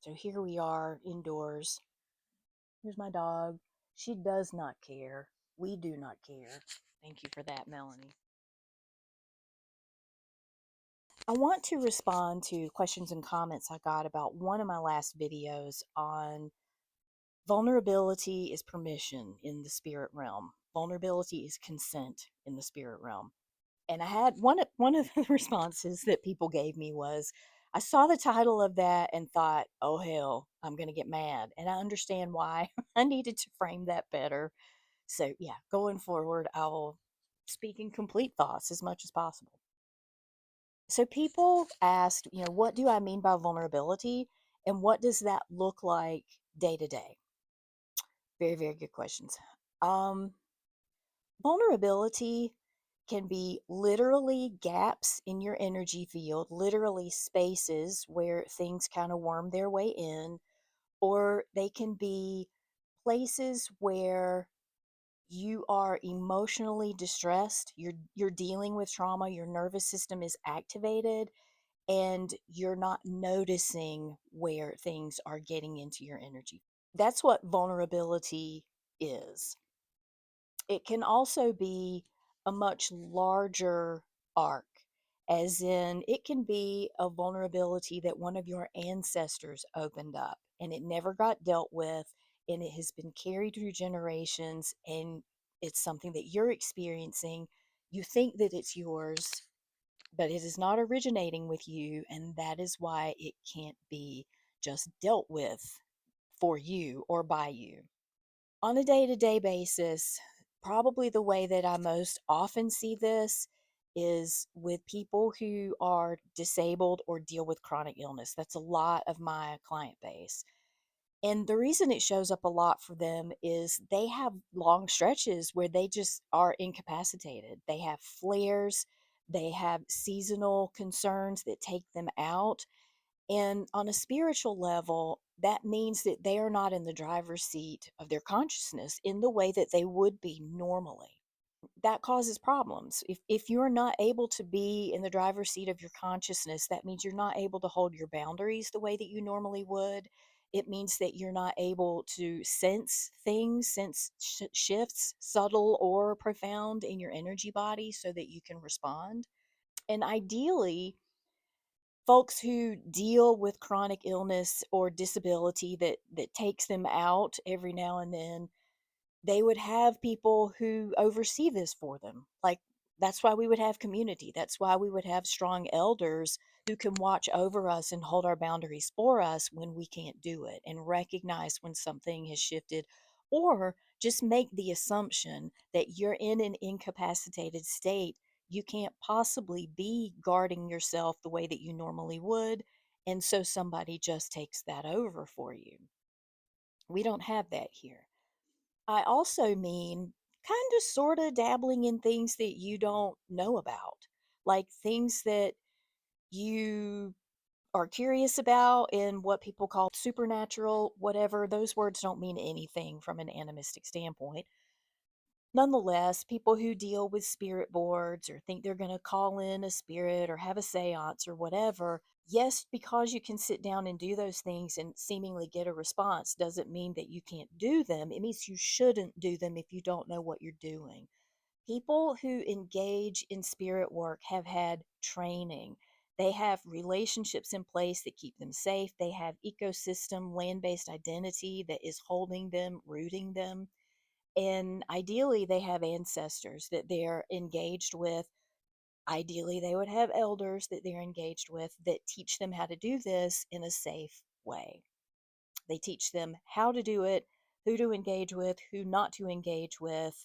So here we are indoors. Here's my dog. She does not care. We do not care. Thank you for that, Melanie. I want to respond to questions and comments I got about one of my last videos on vulnerability is permission in the spirit realm. Vulnerability is consent in the spirit realm. And I had one of the responses that people gave me was, I saw the title of that and thought, oh hell, I'm going to get mad. And I understand why. I needed to frame that better. So, yeah, going forward, I will speak in complete thoughts as much as possible. So, people asked, what do I mean by vulnerability? And what does that look like day to day? Very, very good questions. Um, Vulnerability can be literally gaps in your energy field, literally spaces where things kind of worm their way in, or they can be places where you are emotionally distressed, you're dealing with trauma, your nervous system is activated and you're not noticing where things are getting into your energy. That's what vulnerability is. It can also be a much larger arc, as in, it can be a vulnerability that one of your ancestors opened up and it never got dealt with, and it has been carried through generations, and it's something that you're experiencing. You think that it's yours, but it is not originating with you, and that is why it can't be just dealt with for you or by you. On a day to day basis, probably the way that I most often see this is with people who are disabled or deal with chronic illness. That's a lot of my client base. And the reason it shows up a lot for them is they have long stretches where they just are incapacitated. They have flares, they have seasonal concerns that take them out, and on a spiritual level, that means that they are not in the driver's seat of their consciousness in the way that they would be normally. That causes problems. If you're not able to be in the driver's seat of your consciousness, that means you're not able to hold your boundaries the way that you normally would. It means that you're not able to sense things, sense shifts, subtle or profound, in your energy body so that you can respond. And ideally, folks who deal with chronic illness or disability that takes them out every now and then, they would have people who oversee this for them. Like, that's why we would have community, that's why we would have strong elders who can watch over us and hold our boundaries for us when we can't do it, and recognize when something has shifted, or just make the assumption that you're in an incapacitated state. You can't possibly be guarding yourself the way that you normally would, and so somebody just takes that over for you. We don't have that here. I also mean kind of sort of dabbling in things that you don't know about, like things that you are curious about in what people call supernatural, whatever. Those words don't mean anything from an animistic standpoint. Nonetheless, people who deal with spirit boards or think they're going to call in a spirit or have a seance or whatever, yes, because you can sit down and do those things and seemingly get a response doesn't mean that you can't do them. It means you shouldn't do them if you don't know what you're doing. People who engage in spirit work have had training. They have relationships in place that keep them safe. They have ecosystem, land based identity that is holding them, rooting them. And ideally, they have ancestors that they're engaged with. Ideally, they would have elders that they're engaged with that teach them how to do this in a safe way. They teach them how to do it, who to engage with, who not to engage with,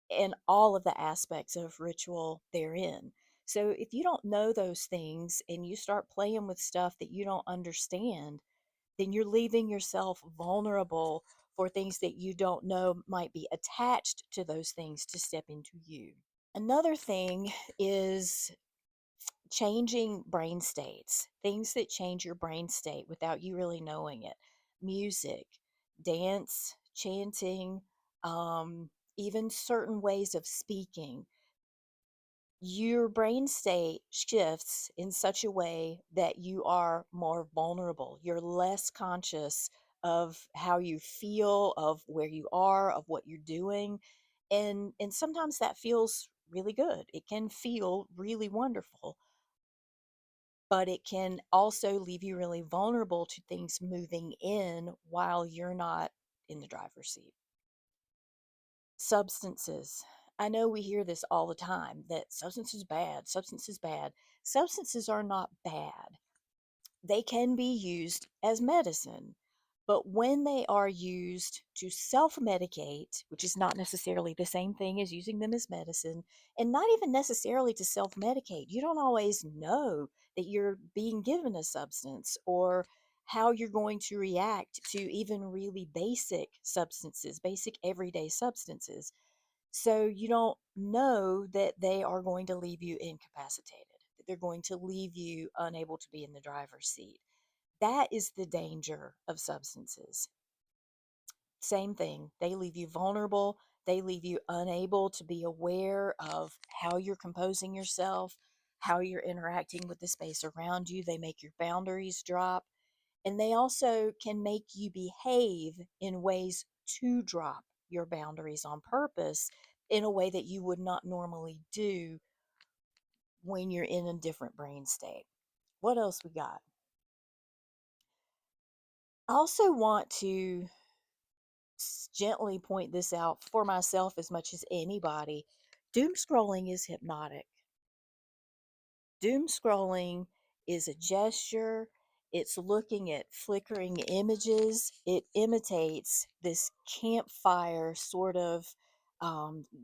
and all of the aspects of ritual therein. So if you don't know those things and you start playing with stuff that you don't understand, then you're leaving yourself vulnerable for things that you don't know might be attached to those things to step into you. Another thing is changing brain states, things that change your brain state without you really knowing it. Music, dance, chanting, even certain ways of speaking. your brain state shifts in such a way that you are more vulnerable. You're less conscious of how you feel, of where you are, of what you're doing. And sometimes that feels really good. It can feel really wonderful, but it can also leave you really vulnerable to things moving in while you're not in the driver's seat. Substances. I know we hear this all the time that substance is bad, substance is bad. Substances are not bad. They can be used as medicine, but when they are used to self medicate, which is not necessarily the same thing as using them as medicine, and not even necessarily to self medicate, you don't always know that you're being given a substance or how you're going to react to even really basic substances, basic everyday substances. So you don't know that they are going to leave you incapacitated, that they're going to leave you unable to be in the driver's seat. That is the danger of substances. Same thing. They leave you vulnerable. They leave you unable to be aware of how you're composing yourself, how you're interacting with the space around you. They make your boundaries drop. And they also can make you behave in ways to drop your boundaries on purpose in a way that you would not normally do when you're in a different brain state. What else we got? I also want to gently point this out for myself as much as anybody. Doom scrolling is hypnotic. Doom scrolling is a gesture. It's looking at flickering images. It imitates this campfire sort of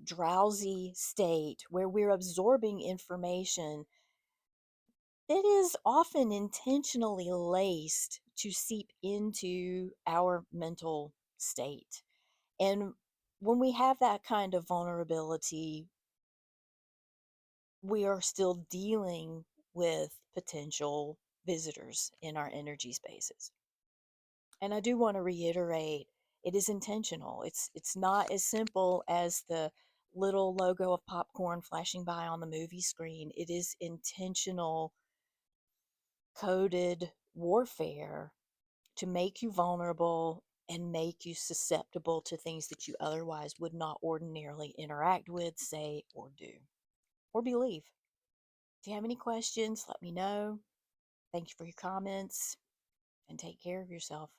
drowsy state where we're absorbing information that is often intentionally laced to seep into our mental state. And when we have that kind of vulnerability, we are still dealing with potential visitors in our energy spaces. And I do want to reiterate, it is intentional. It's not as simple as the little logo of popcorn flashing by on the movie screen. It is intentional, coded warfare to make you vulnerable and make you susceptible to things that you otherwise would not ordinarily interact with, say, or do, or believe. If you have any questions, let me know. Thank you for your comments and take care of yourself.